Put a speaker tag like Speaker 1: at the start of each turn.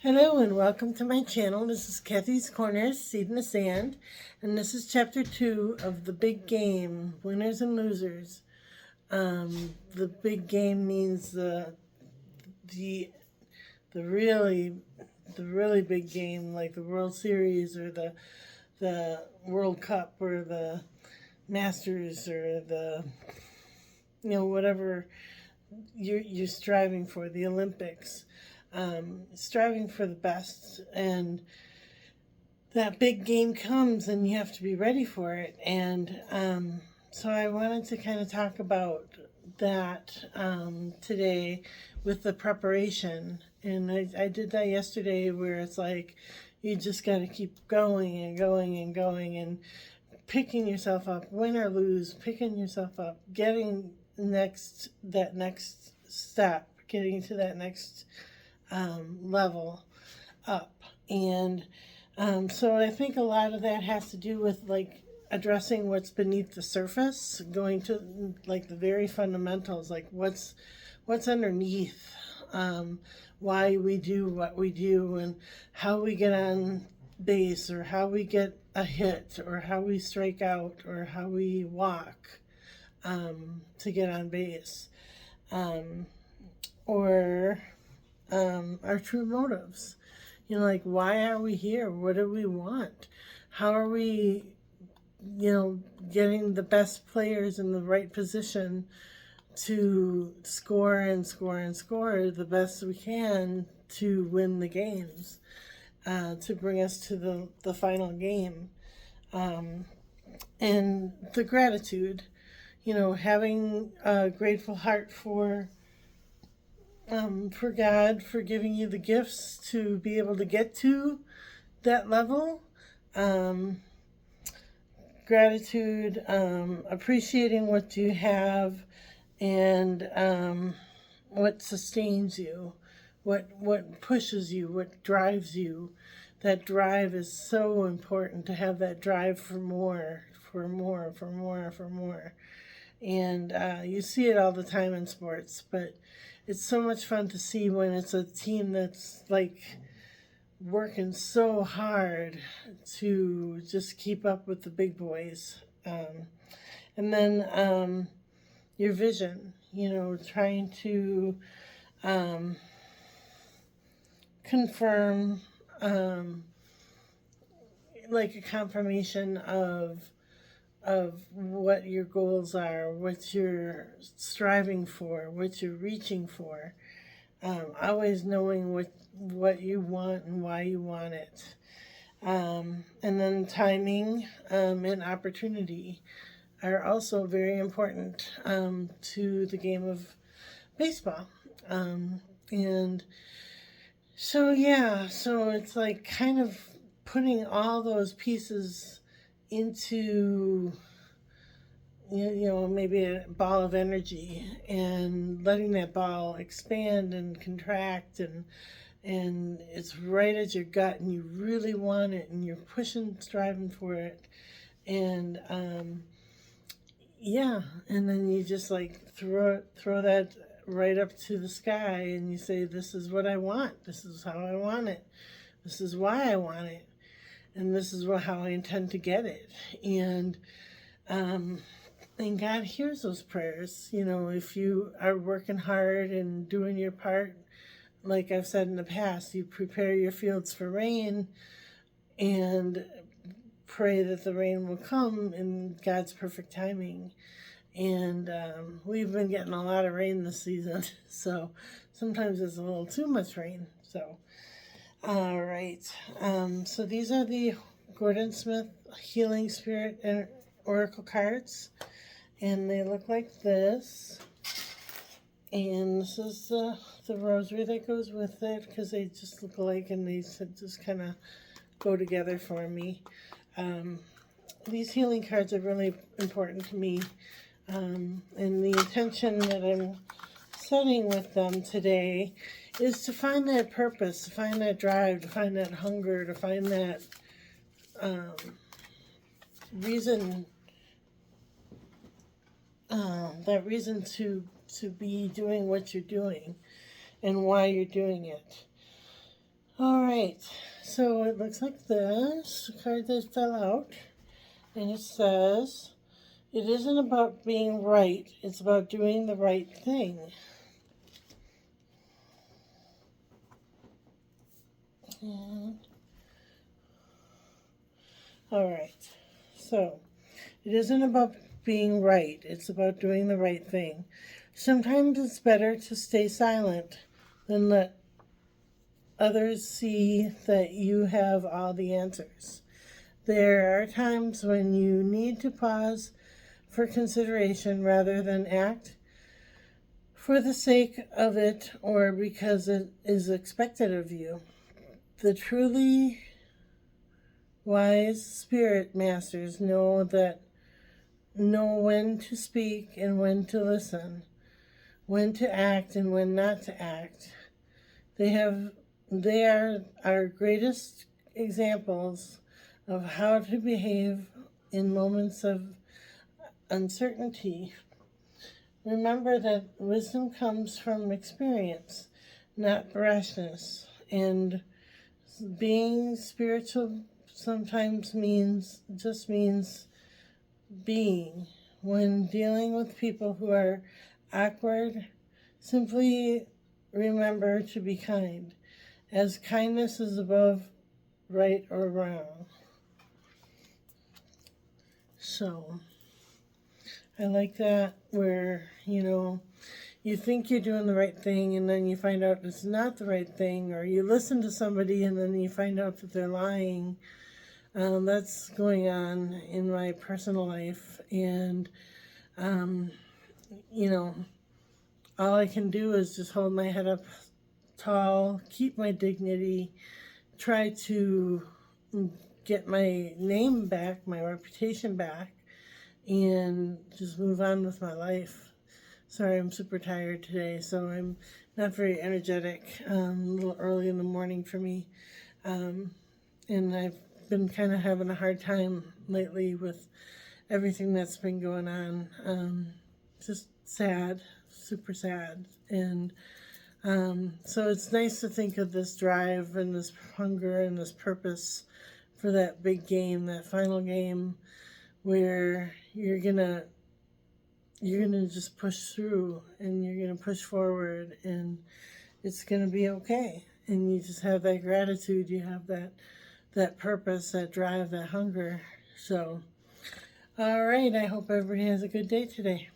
Speaker 1: Hello and welcome to my channel. This is Kathy's Corners, Seed in the Sand, and this is chapter 2 of the big game, winners and losers. The big game means the really big game, like the World Series or the World Cup or the Masters or the whatever you're striving for, the Olympics. Striving for the best, and that big game comes and you have to be ready for it. And so I wanted to kind of talk about that today with the preparation. And I did that yesterday, where it's like you just got to keep going and going and going and picking yourself up, win or lose, picking yourself up, getting that next step, getting to that next level up. And so I think a lot of that has to do with like addressing what's beneath the surface, going to like the very fundamentals, like what's underneath, why we do what we do, and how we get on base, or how we get a hit, or how we strike out, or how we walk to get on base, or our true motives. Like, why are we here? What do we want? How are we, getting the best players in the right position to score and score and score the best we can to win the games, to bring us to the final game. And the gratitude, having a grateful heart for God, for giving you the gifts to be able to get to that level. Gratitude, appreciating what you have, and what sustains you, what pushes you, what drives you. That drive is so important, to have that drive for more, for more, for more, for more. And you see it all the time in sports, but it's so much fun to see when it's a team that's like working so hard to just keep up with the big boys. And then your vision, trying to confirm, like a confirmation of what your goals are, what you're striving for, what you're reaching for. Always knowing what you want and why you want it. And then timing and opportunity are also very important to the game of baseball. And so, yeah, so it's like kind of putting all those pieces into maybe a ball of energy, and letting that ball expand and contract, and it's right at your gut, and you really want it, and you're pushing, striving for it. And yeah, and then you just like throw that right up to the sky, and you say, this is what I want, this is how I want it, this is why I want it, and this is how I intend to get it. And God hears those prayers. If you are working hard and doing your part, like I've said in the past, you prepare your fields for rain and pray that the rain will come in God's perfect timing. And we've been getting a lot of rain this season, so sometimes it's a little too much rain. So, all right. So these are the Gordon Smith Healing Spirit and Oracle cards, and they look like this. And this is the rosary that goes with it, because they just look alike, and they just kind of go together for me. These healing cards are really important to me, and the intention that I'm setting with them today is to find that purpose, to find that drive, to find that hunger, to find that reason, to be doing what you're doing and why you're doing it. All right, so it looks like this card that fell out, and it says, it isn't about being right, it's about doing the right thing. And, all right, so it isn't about being right, it's about doing the right thing. Sometimes it's better to stay silent than let others see that you have all the answers. There are times when you need to pause for consideration rather than act for the sake of it or because it is expected of you. The truly wise spirit masters know when to speak and when to listen, when to act and when not to act. They are our greatest examples of how to behave in moments of uncertainty. Remember that wisdom comes from experience, not brashness, and being spiritual sometimes means being. When dealing with people who are awkward, simply remember to be kind, as kindness is above right or wrong. So, I like that where, you think you're doing the right thing and then you find out it's not the right thing, or you listen to somebody and then you find out that they're lying. That's going on in my personal life, and, all I can do is just hold my head up tall, keep my dignity, try to get my name back, my reputation back, and just move on with my life. Sorry, I'm super tired today, so I'm not very energetic. A little early in the morning for me. And I've been kind of having a hard time lately with everything that's been going on. Just sad, super sad. And so it's nice to think of this drive and this hunger and this purpose for that big game, that final game, where you're gonna just push through and you're gonna push forward and it's gonna be okay. And you just have that gratitude, you have that purpose, that drive, that hunger. So, all right, I hope everybody has a good day today.